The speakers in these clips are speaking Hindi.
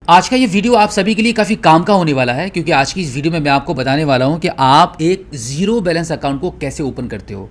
आज का ये वीडियो आप सभी के लिए काफ़ी काम का होने वाला है क्योंकि आज की इस वीडियो में मैं आपको बताने वाला हूं कि आप एक ज़ीरो बैलेंस अकाउंट को कैसे ओपन करते हो।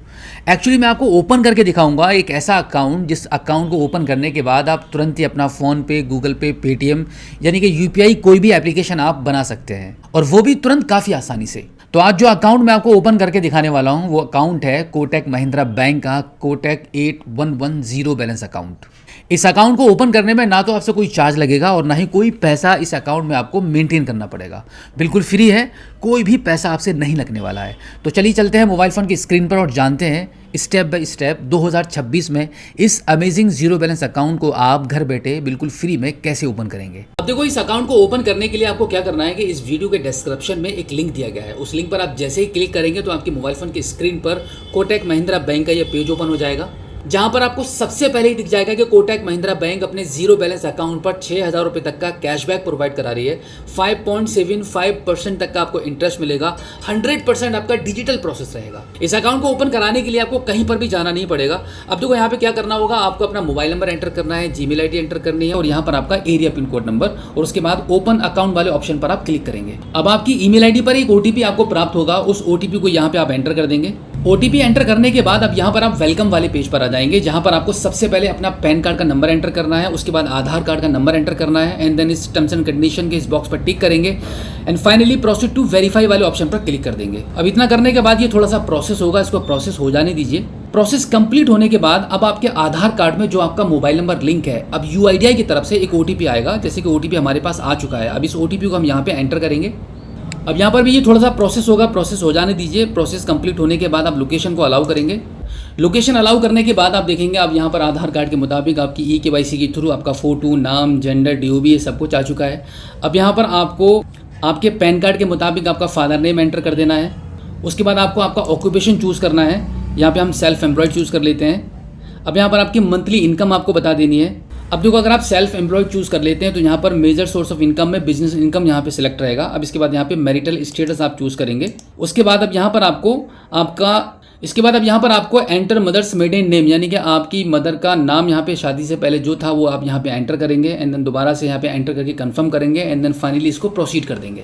एक्चुअली मैं आपको ओपन करके दिखाऊंगा एक ऐसा अकाउंट जिस अकाउंट को ओपन करने के बाद आप तुरंत ही अपना फ़ोन पे, गूगल पे, पेटीएम यानी कि यूपीआई कोई भी एप्लीकेशन आप बना सकते हैं और वो भी तुरंत काफ़ी आसानी से। तो आज जो अकाउंट मैं आपको ओपन करके दिखाने वाला हूँ वो अकाउंट है कोटक महिंद्रा बैंक का कोटक 8110 बैलेंस अकाउंट। इस अकाउंट को ओपन करने में ना तो आपसे कोई चार्ज लगेगा और ना ही कोई पैसा इस अकाउंट में आपको मेंटेन करना पड़ेगा। बिल्कुल फ्री है, कोई भी पैसा आपसे नहीं लगने वाला है। तो चलिए चलते हैं मोबाइल फ़ोन की स्क्रीन पर और जानते हैं स्टेप बाय स्टेप 2026 में इस अमेजिंग जीरो बैलेंस अकाउंट को आप घर बैठे बिल्कुल फ्री में कैसे ओपन करेंगे। अब देखो, इस अकाउंट को ओपन करने के लिए आपको क्या करना है कि इस वीडियो के डिस्क्रिप्शन में एक लिंक दिया गया है। उस लिंक पर आप जैसे ही क्लिक करेंगे तो आपके मोबाइल फ़ोन की स्क्रीन पर कोटक महिंद्रा बैंक का ये पेज ओपन हो जाएगा, जहां पर आपको सबसे पहले ही दिख जाएगा कि कोटक महिंद्रा बैंक अपने जीरो बैलेंस अकाउंट पर 6,000 रुपये तक का कैशबैक प्रोवाइड करा रही है। 5.75% तक का आपको इंटरेस्ट मिलेगा। 100% आपका डिजिटल प्रोसेस रहेगा। इस अकाउंट को ओपन कराने के लिए आपको कहीं पर भी जाना नहीं पड़ेगा। अब देखो यहाँ पे क्या करना होगा, आपको अपना मोबाइल नंबर एंटर करना है, जीमेल आईडी एंटर करनी है और यहाँ पर आपका एरिया पिन कोड नंबर और उसके बाद ओपन अकाउंट वाले ऑप्शन पर आप क्लिक करेंगे। अब आपकी ईमेल आईडी पर एक ओटीपी आपको प्राप्त होगा, उस ओटीपी को यहाँ पे आप एंटर कर देंगे। ओटीपी एंटर करने के बाद अब यहाँ पर आप वेलकम वाले पेज पर आ जाएंगे, जहाँ पर आपको सबसे पहले अपना पैन कार्ड का नंबर एंटर करना है, उसके बाद आधार कार्ड का नंबर एंटर करना है एंड देन इस टर्म्स एंड कंडीशन के इस बॉक्स पर टिक करेंगे and finally proceed to verify वाले ऑप्शन पर क्लिक कर देंगे। अब इतना करने के बाद ये थोड़ा सा प्रोसेस होगा, इसको प्रोसेस हो जाने दीजिए। प्रोसेस कंप्लीट होने के बाद अब आपके आधार कार्ड में जो आपका मोबाइल नंबर लिंक है, अब यूआईडीआई की तरफ से एक ओटीपी आएगा। जैसे कि ओटीपी हमारे पास आ चुका है, अब इस ओटीपी को हम यहाँ पे एंटर करेंगे। अब यहाँ पर भी ये थोड़ा सा प्रोसेस होगा, प्रोसेस हो जाने दीजिए। प्रोसेस कंप्लीट होने के बाद आप लोकेशन को अलाउ करेंगे। लोकेशन अलाउ करने के बाद आप देखेंगे अब यहाँ पर आधार कार्ड के मुताबिक आपकी ई-केवाईसी के थ्रू आपका फ़ोटो, नाम, जेंडर, डीओबी ये सब कुछ आ चुका है। अब यहाँ पर आपको आपके पैन कार्ड के मुताबिक आपका फादर नेम एंटर कर देना है। उसके बाद आपको आपका ऑक्यूपेशन चूज़ करना है। यहाँ पर हम सेल्फ एम्प्लॉयड चूज़ कर लेते हैं। अब यहाँ पर आपकी मंथली इनकम आपको बता देनी है। अब देखो, अगर आप सेल्फ एम्प्लॉयड चूज़ कर लेते हैं तो यहाँ पर मेजर सोर्स ऑफ इनकम में बिजनेस इनकम यहाँ पे सिलेक्ट रहेगा। अब इसके बाद यहाँ पे मैरिटल स्टेटस आप चूज़ करेंगे। उसके बाद अब यहाँ पर आपको एंटर मदर्स मेडन नेम यानी कि आपकी मदर का नाम यहाँ पे शादी से पहले जो था वो आप यहाँ पे एंटर करेंगे एंड देन दोबारा से यहाँ पे एंटर करके कंफर्म करेंगे एंड देन फाइनली इसको प्रोसीड कर देंगे।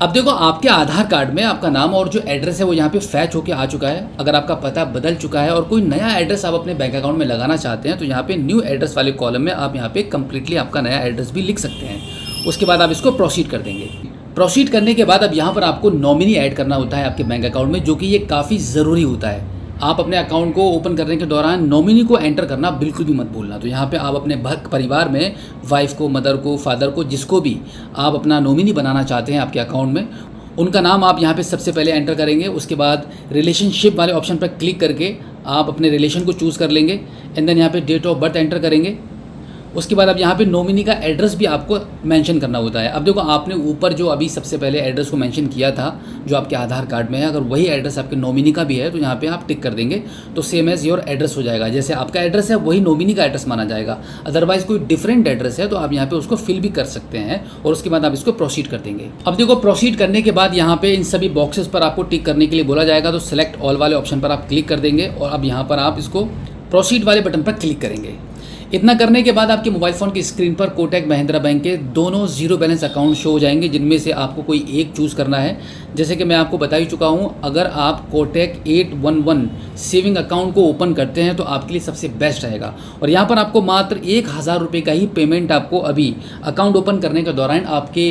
अब देखो, आपके आधार कार्ड में आपका नाम और जो एड्रेस है वो यहाँ पे फैच होके आ चुका है। अगर आपका पता बदल चुका है और कोई नया एड्रेस आप अपने बैंक अकाउंट में लगाना चाहते हैं तो यहाँ पे न्यू एड्रेस वाले कॉलम में आप यहाँ पे कंप्लीटली आपका नया एड्रेस भी लिख सकते हैं। उसके बाद आप इसको प्रोसीड कर देंगे। प्रोसीड करने के बाद अब यहाँ पर आपको नॉमिनी ऐड करना होता है आपके बैंक अकाउंट में, जो कि ये काफ़ी ज़रूरी होता है। आप अपने अकाउंट को ओपन करने के दौरान नॉमिनी को एंटर करना बिल्कुल भी मत भूलना। तो यहाँ पे आप अपने परिवार में वाइफ को, मदर को, फादर को, जिसको भी आप अपना नॉमिनी बनाना चाहते हैं आपके अकाउंट में, उनका नाम आप यहाँ पे सबसे पहले एंटर करेंगे। उसके बाद रिलेशनशिप वाले ऑप्शन पर क्लिक करके आप अपने रिलेशन को चूज़ कर लेंगे एंड देन यहाँ पे डेट ऑफ बर्थ एंटर करेंगे। उसके बाद अब यहाँ पे नॉमिनी का एड्रेस भी आपको मेंशन करना होता है। अब देखो, आपने ऊपर जो अभी सबसे पहले एड्रेस को मेंशन किया था जो आपके आधार कार्ड में है, अगर वही एड्रेस आपके नॉमिनी का भी है तो यहाँ पे आप टिक कर देंगे तो सेम एज योर एड्रेस हो जाएगा। जैसे आपका एड्रेस है वही नॉमिनी का एड्रेस माना जाएगा। अदरवाइज कोई डिफरेंट एड्रेस है तो आप यहाँ पे उसको फिल भी कर सकते हैं और उसके बाद आप इसको प्रोसीड कर देंगे। अब देखो, प्रोसीड करने के बाद यहाँ पे इन सभी बॉक्सेस पर आपको टिक करने के लिए बोला जाएगा, तो सेलेक्ट ऑल वाले ऑप्शन पर आप क्लिक कर देंगे और अब यहाँ पर आप इसको प्रोसीड वाले बटन पर क्लिक करेंगे। इतना करने के बाद आपके मोबाइल फ़ोन की स्क्रीन पर कोटक महिंद्रा बैंक के दोनों जीरो बैलेंस अकाउंट शो हो जाएंगे, जिनमें से आपको कोई एक चूज़ करना है। जैसे कि मैं आपको बता ही चुका हूं, अगर आप कोटक 811 सेविंग अकाउंट को ओपन करते हैं तो आपके लिए सबसे बेस्ट रहेगा। और यहाँ पर आपको मात्र 1,000 रुपये का ही पेमेंट आपको अभी अकाउंट ओपन करने के दौरान आपके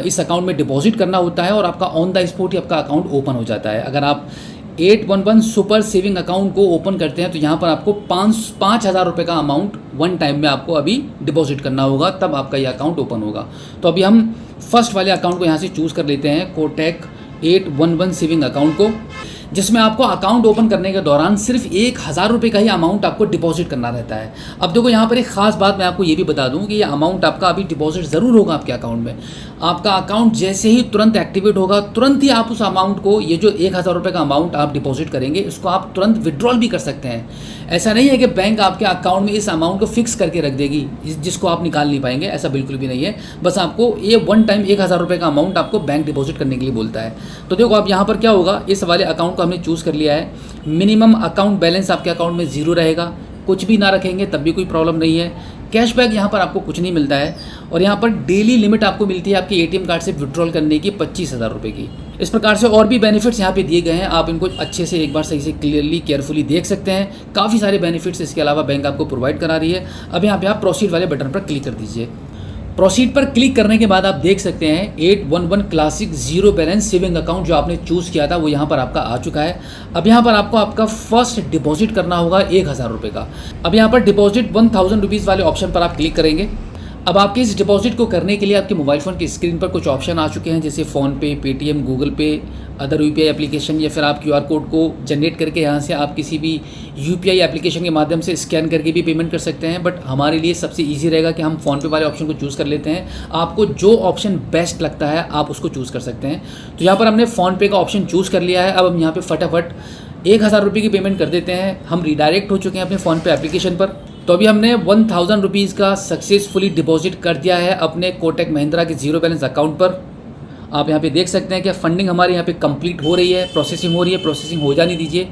इस अकाउंट में डिपॉजिट करना होता है और आपका ऑन द स्पॉट ही आपका अकाउंट ओपन हो जाता है। अगर आप 811 सुपर सेविंग अकाउंट को ओपन करते हैं तो यहाँ पर आपको 5,000 रुपये का अमाउंट वन टाइम में आपको अभी डिपॉजिट करना होगा, तब आपका ये अकाउंट ओपन होगा। तो अभी हम फर्स्ट वाले अकाउंट को यहाँ से चूज़ कर लेते हैं, कोटक 811 सेविंग अकाउंट को, जिसमें आपको अकाउंट ओपन करने के दौरान सिर्फ 1,000 रुपये का ही अमाउंट आपको डिपॉजिट करना रहता है। अब देखो, यहाँ पर एक खास बात मैं आपको ये भी बता दूँ कि ये अमाउंट आपका अभी डिपॉजिट ज़रूर होगा आपके अकाउंट में। आपका अकाउंट जैसे ही तुरंत एक्टिवेट होगा, तुरंत ही आप उस अमाउंट को, ये जो 1,000 रुपये का अमाउंट आप डिपॉजिट करेंगे, इसको आप तुरंत विड्रॉल भी कर सकते हैं। ऐसा नहीं है कि बैंक आपके अकाउंट में इस अमाउंट को फिक्स करके रख देगी जिसको आप निकाल नहीं पाएंगे, ऐसा बिल्कुल भी नहीं है। बस आपको ये वन टाइम 1,000 रुपये का अमाउंट आपको बैंक डिपॉजिट करने के लिए बोलता है। तो देखो, अब यहाँ पर क्या होगा, इस वाले अकाउंट को हमने चूज़ कर लिया है। मिनिमम अकाउंट बैलेंस आपके अकाउंट में 0 रहेगा, कुछ भी ना रखेंगे तब भी कोई प्रॉब्लम नहीं है। कैशबैक यहाँ पर आपको कुछ नहीं मिलता है और यहाँ पर डेली लिमिट आपको मिलती है आपके ATM कार्ड से विड्रॉल करने की 25,000 रुपये की। इस प्रकार से और भी बेनिफिट्स यहाँ पे दिए गए हैं, आप इनको अच्छे से एक बार सही से क्लियरली केयरफुली देख सकते हैं। काफ़ी सारे बेनिफिट्स इसके अलावा बैंक आपको प्रोवाइड करा रही है। अब यहाँ पे आप प्रोसीड वाले बटन पर क्लिक कर दीजिए। प्रोसीड पर क्लिक करने के बाद आप देख सकते हैं 811 classic zero balance saving account जो आपने चूज़ किया था वो यहाँ पर आपका आ चुका है। अब यहाँ पर आपको आपका फर्स्ट डिपॉजिट करना होगा 1,000 रुपये का। अब यहाँ पर डिपॉजिट 1,000 रुपीज़ वाले ऑप्शन पर आप क्लिक करेंगे। अब आपके इस डिपॉजिट को करने के लिए आपके मोबाइल फ़ोन की स्क्रीन पर कुछ ऑप्शन आ चुके हैं, जैसे फ़ोनपे, पेटीएम, गूगल पे, अदर UPI एप्लीकेशन, या फिर आप QR कोड को जनरेट करके यहाँ से आप किसी भी UPI एप्लीकेशन के माध्यम से स्कैन करके भी पेमेंट कर सकते हैं। बट हमारे लिए सबसे ईजी रहेगा कि हम फ़ोनपे वाले ऑप्शन को चूज़ कर लेते हैं। आपको जो ऑप्शन बेस्ट लगता है आप उसको चूज़ कर सकते हैं। तो यहाँ पर हमने फ़ोनपे का ऑप्शन चूज़ कर लिया है। अब हम यहाँ पर फटाफट 1,000 रुपये की पेमेंट कर देते हैं। हम रिडायरेक्ट हो चुके हैं अपने फ़ोनपे एप्लीकेशन पर। तो अभी हमने 1,000 रुपीज़ का सक्सेसफुली डिपॉजिट कर दिया है अपने कोटक महिंद्रा के जीरो बैलेंस अकाउंट पर। आप यहाँ पे देख सकते हैं कि फंडिंग हमारे यहाँ पे कंप्लीट हो रही है, प्रोसेसिंग हो रही है। प्रोसेसिंग हो जाने दीजिए।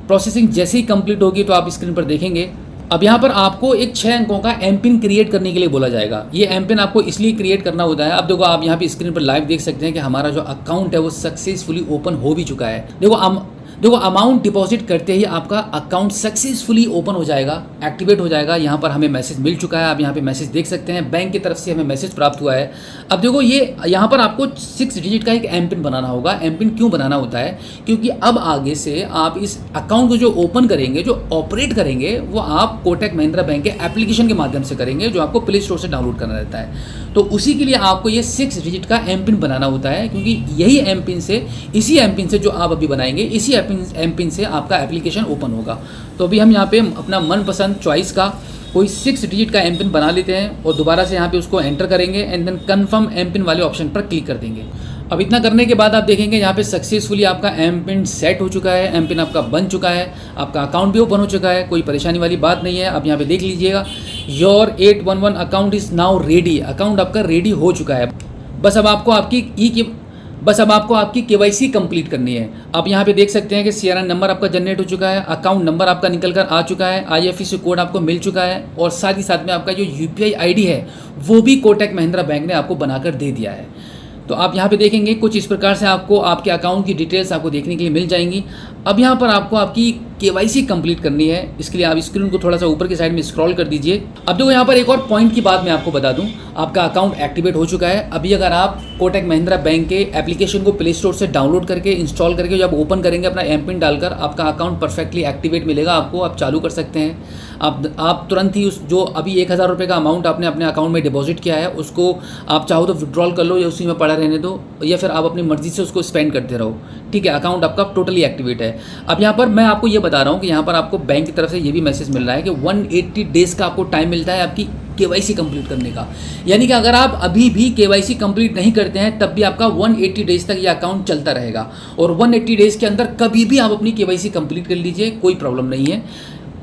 प्रोसेसिंग जैसे ही कंप्लीट होगी तो आप स्क्रीन पर देखेंगे। अब यहाँ पर आपको एक 6 अंकों का एमपिन क्रिएट करने के लिए बोला जाएगा। ये एमपिन आपको इसलिए क्रिएट करना होता है। अब देखो आप यहाँ पे स्क्रीन पर लाइव देख सकते हैं कि हमारा जो अकाउंट है वो सक्सेसफुली ओपन हो भी चुका है। देखो अमाउंट डिपॉजिट करते ही आपका अकाउंट सक्सेसफुली ओपन हो जाएगा, एक्टिवेट हो जाएगा। यहाँ पर हमें मैसेज मिल चुका है। आप यहाँ पे मैसेज देख सकते हैं, बैंक की तरफ से हमें मैसेज प्राप्त हुआ है। अब देखो ये यहाँ पर आपको 6 डिजिट का एक एमपिन बनाना होगा। एमपिन क्यों बनाना होता है? क्योंकि अब आगे से आप इस अकाउंट को जो ओपन करेंगे, जो ऑपरेट करेंगे, वो आप कोटक महिंद्रा बैंक के एप्लीकेशन के माध्यम से करेंगे, जो आपको प्ले स्टोर से डाउनलोड करना रहता है। तो उसी के लिए आपको ये 6 डिजिट का एमपिन बनाना होता है, क्योंकि यही एमपिन से, इसी एमपिन से जो आप अभी बनाएंगे, इसी एमपिन से आपका एप्लीकेशन ओपन होगा। तो अभी हम यहाँ पे अपना मनपसंद चॉइस का कोई 6 डिजिट का एमपिन बना लेते हैं और दोबारा से यहाँ पे उसको एंटर करेंगे एंड देन कन्फर्म एमपिन वाले ऑप्शन पर क्लिक कर देंगे। अब इतना करने के बाद आप देखेंगे यहाँ पे सक्सेसफुली आपका एमपिन सेट हो चुका है, एमपिन आपका बन चुका है, आपका अकाउंट भी ओपन हो चुका है। कोई परेशानी वाली बात नहीं है। अब यहाँ पे देख लीजिएगा, your 811 account is now ready. Account आपका रेडी हो चुका है। बस अब आपको आपकी KYC कंप्लीट करनी है। आप यहाँ पे देख सकते हैं कि CRN नंबर आपका जनरेट हो चुका है, अकाउंट नंबर आपका निकल कर आ चुका है, IFSC कोड आपको मिल चुका है और साथ ही साथ में आपका जो UPI ID है वो भी कोटक महिंद्रा बैंक ने आपको बनाकर दे दिया है। तो आप यहाँ पे देखेंगे कुछ इस प्रकार से आपको आपके अकाउंट की डिटेल्स आपको देखने के लिए मिल जाएंगी। अब यहाँ पर आपको आपकी KYC कंप्लीट करनी है। इसके लिए आप स्क्रीन को थोड़ा सा ऊपर की साइड में स्क्रॉल कर दीजिए। अब देखो यहाँ पर एक और पॉइंट की बात मैं आपको बता दूं, आपका अकाउंट एक्टिवेट हो चुका है। अभी अगर आप कोटक महिंद्रा बैंक के एप्लीकेशन को प्ले स्टोर से डाउनलोड करके इंस्टॉल करके जब ओपन करेंगे अपना एमपिन डालकर, आपका अकाउंट परफेक्टली एक्टिवेट मिलेगा आपको। आप चालू कर सकते हैं। आप तुरंत ही उस जो अभी 1,000 रुपये का अमाउंट आपने अपने अकाउंट में डिपॉजिट किया है उसको आप चाहो तो विड्रॉल कर लो या उसी में पड़ा रहने दो, या फिर आप अपनी मर्जी से उसको स्पेंड करते रहो। ठीक है, अकाउंट आपका टोटली एक्टिवेट है। अब यहाँ पर मैं आपको ये बता रहा हूँ कि यहाँ पर आपको बैंक की तरफ से ये भी मैसेज मिल रहा है कि 180 डेज़ का आपको टाइम मिलता है आपकी KYC कंप्लीट करने का। यानी कि अगर आप अभी भी KYC कंप्लीट नहीं करते हैं तब भी आपका 180 डेज़ तक ये अकाउंट चलता रहेगा और 180 डेज़ के अंदर कभी भी आप अपनी KYC कंप्लीट कर लीजिए, कोई प्रॉब्लम नहीं है।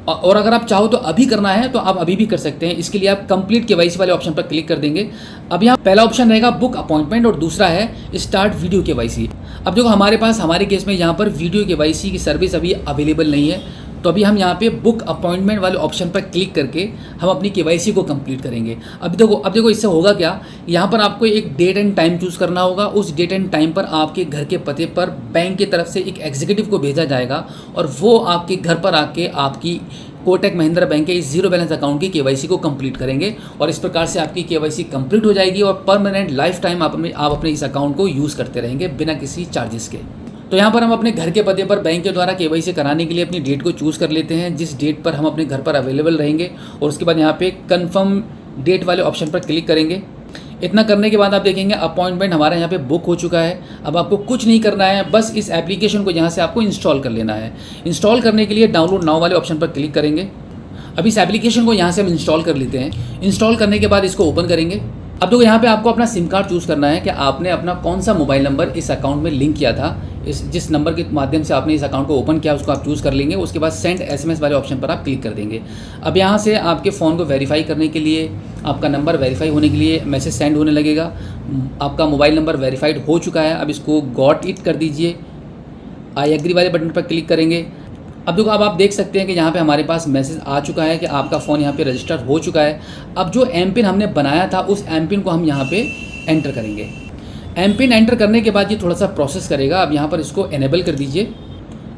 और अगर आप चाहो तो अभी करना है तो आप अभी भी कर सकते हैं। इसके लिए आप कंप्लीट KYC वाले ऑप्शन पर क्लिक कर देंगे। अब यहाँ पहला ऑप्शन रहेगा बुक अपॉइंटमेंट और दूसरा है स्टार्ट वीडियो KYC। अब देखो हमारे केस में यहाँ पर वीडियो KYC की सर्विस अभी अवेलेबल नहीं है, तो अभी हम यहाँ पे बुक अपॉइंटमेंट वाले ऑप्शन पर क्लिक करके हम अपनी KYC को कंप्लीट करेंगे। अब देखो इससे होगा क्या, यहाँ पर आपको एक डेट एंड टाइम चूज़ करना होगा। उस डेट एंड टाइम पर आपके घर के पते पर बैंक की तरफ से एक एग्जीक्यूटिव को भेजा जाएगा और वो आपके घर पर आके आपकी कोटक महिंद्रा बैंक के इस जीरो बैलेंस अकाउंट की KYC को कंप्लीट करेंगे और इस प्रकार से आपकी KYC कंप्लीट हो जाएगी और परमानेंट लाइफ टाइम आप अपने इस अकाउंट को यूज़ करते रहेंगे बिना किसी चार्जेस के। तो यहाँ पर हम अपने घर के पते पर बैंक के द्वारा KYC कराने के लिए अपनी डेट को चूज़ कर लेते हैं, जिस डेट पर हम अपने घर पर अवेलेबल रहेंगे, और उसके बाद यहाँ पे कंफर्म डेट वाले ऑप्शन पर क्लिक करेंगे। इतना करने के बाद आप देखेंगे अपॉइंटमेंट हमारा यहाँ पे बुक हो चुका है। अब आपको कुछ नहीं करना है, बस इस एप्लीकेशन को यहाँ से आपको इंस्टॉल कर लेना है। इंस्टॉल करने के लिए डाउनलोड नाउ वाले ऑप्शन पर क्लिक करेंगे। अब इस एप्लीकेशन को यहाँ से हम इंस्टॉल कर लेते हैं। इंस्टॉल करने के बाद इसको ओपन करेंगे। अब देखो यहाँ पे आपको अपना सिम कार्ड चूज़ करना है कि आपने अपना कौन सा मोबाइल नंबर इस अकाउंट में लिंक किया था। जिस नंबर के माध्यम से आपने इस अकाउंट को ओपन किया उसको आप चूज़ कर लेंगे। उसके बाद सेंड SMS वाले ऑप्शन पर आप क्लिक कर देंगे। अब यहाँ से आपके फ़ोन को वेरीफाई करने के लिए, आपका नंबर वेरीफाई होने के लिए मैसेज सेंड होने लगेगा। आपका मोबाइल नंबर वेरीफाइड हो चुका है। अब इसको गॉट इट कर दीजिए। आई एग्री वाले बटन पर क्लिक करेंगे। अब देखो, अब आप देख सकते हैं कि यहाँ पे हमारे पास मैसेज आ चुका है कि आपका फ़ोन यहाँ पे रजिस्टर हो चुका है। अब जो एम पिन हमने बनाया था उस एम पिन को हम यहाँ पे एंटर करेंगे। एम पिन एंटर करने के बाद ये थोड़ा सा प्रोसेस करेगा। अब यहाँ पर इसको इनेबल कर दीजिए।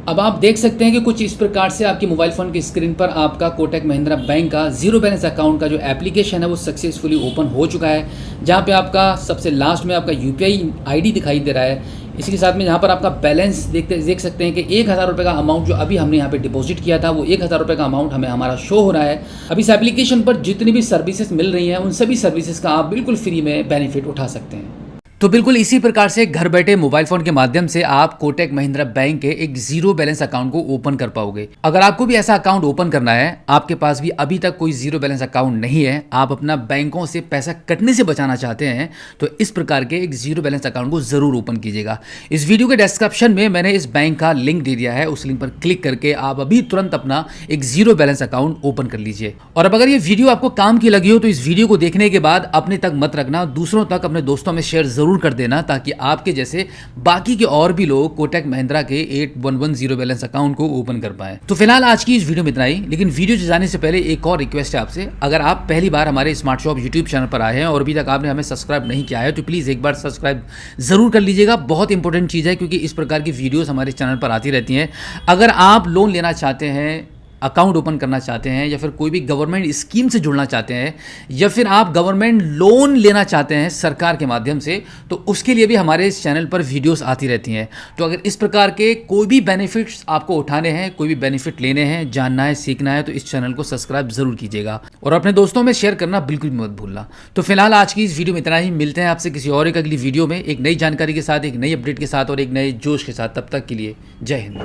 अब आप देख सकते हैं कि कुछ इस प्रकार से आपकी मोबाइल फ़ोन की स्क्रीन पर आपका कोटक महिंद्रा बैंक का ज़ीरो बैलेंस अकाउंट का जो एप्लीकेशन है वो सक्सेसफुली ओपन हो चुका है, जहाँ पे आपका सबसे लास्ट में आपका यूपीआई आईडी दिखाई दे रहा है। इसके साथ में यहाँ पर आपका बैलेंस देख सकते हैं कि 1000 रुपये का अमाउंट जो अभी हमने यहाँ पे डिपॉजिट किया था वो 1000 रुपये का अमाउंट हमें हमारा शो हो रहा है। अब इस एप्लीकेशन पर जितनी भी सर्विसेज मिल रही हैं उन सभी सर्विसेज का आप बिल्कुल फ्री में बेनिफिट उठा सकते हैं। तो बिल्कुल इसी प्रकार से घर बैठे मोबाइल फोन के माध्यम से आप कोटक महिंद्रा बैंक के एक जीरो बैलेंस अकाउंट को ओपन कर पाओगे। अगर आपको भी ऐसा अकाउंट ओपन करना है, आपके पास भी अभी तक कोई जीरो बैलेंस अकाउंट नहीं है, आप अपना बैंकों से पैसा कटने से बचाना चाहते हैं, तो इस प्रकार के एक जीरो बैलेंस अकाउंट को जरूर ओपन कीजिएगा। इस वीडियो के डिस्क्रिप्शन में मैंने इस बैंक का लिंक दे दिया है, उस लिंक पर क्लिक करके आप अभी तुरंत अपना एक जीरो बैलेंस अकाउंट ओपन कर लीजिए। और अब अगर ये वीडियो आपको काम की लगी हो तो इस वीडियो को देखने के बाद अपने तक मत रखना, दूसरों तक, अपने दोस्तों में शेयर जरूर कर देना, ताकि आपके जैसे बाकी के और भी लोग कोटक महिंद्रा के 811 जीरो बैलेंस अकाउंट को ओपन कर पाए। तो फिलहाल आज की इस वीडियो में इतना ही, लेकिन वीडियो जाने से पहले एक और रिक्वेस्ट है आपसे। अगर आप पहली बार हमारे स्मार्ट शॉप यूट्यूब चैनल पर आए हैं और अभी तक आपने हमें सब्सक्राइब नहीं किया है तो प्लीज़ एक बार सब्सक्राइब जरूर कर लीजिएगा। बहुत इंपॉर्टेंट चीज़ है, क्योंकि इस प्रकार की वीडियोस हमारे चैनल पर आती रहती हैं। अगर आप लोन लेना चाहते हैं, अकाउंट ओपन करना चाहते हैं, या फिर कोई भी गवर्नमेंट स्कीम से जुड़ना चाहते हैं, या फिर आप गवर्नमेंट लोन लेना चाहते हैं सरकार के माध्यम से, तो उसके लिए भी हमारे इस चैनल पर वीडियोस आती रहती हैं। तो अगर इस प्रकार के कोई भी बेनिफिट्स आपको उठाने हैं, कोई भी बेनिफिट लेने हैं, जानना है, सीखना है, तो इस चैनल को सब्सक्राइब जरूर कीजिएगा और अपने दोस्तों में शेयर करना बिल्कुल भी मत भूलना। तो फिलहाल आज की इस वीडियो में इतना ही। मिलते हैं आपसे किसी और एक अगली वीडियो में एक नई जानकारी के साथ, एक नई अपडेट के साथ और एक नए जोश के साथ। तब तक के लिए जय हिंद।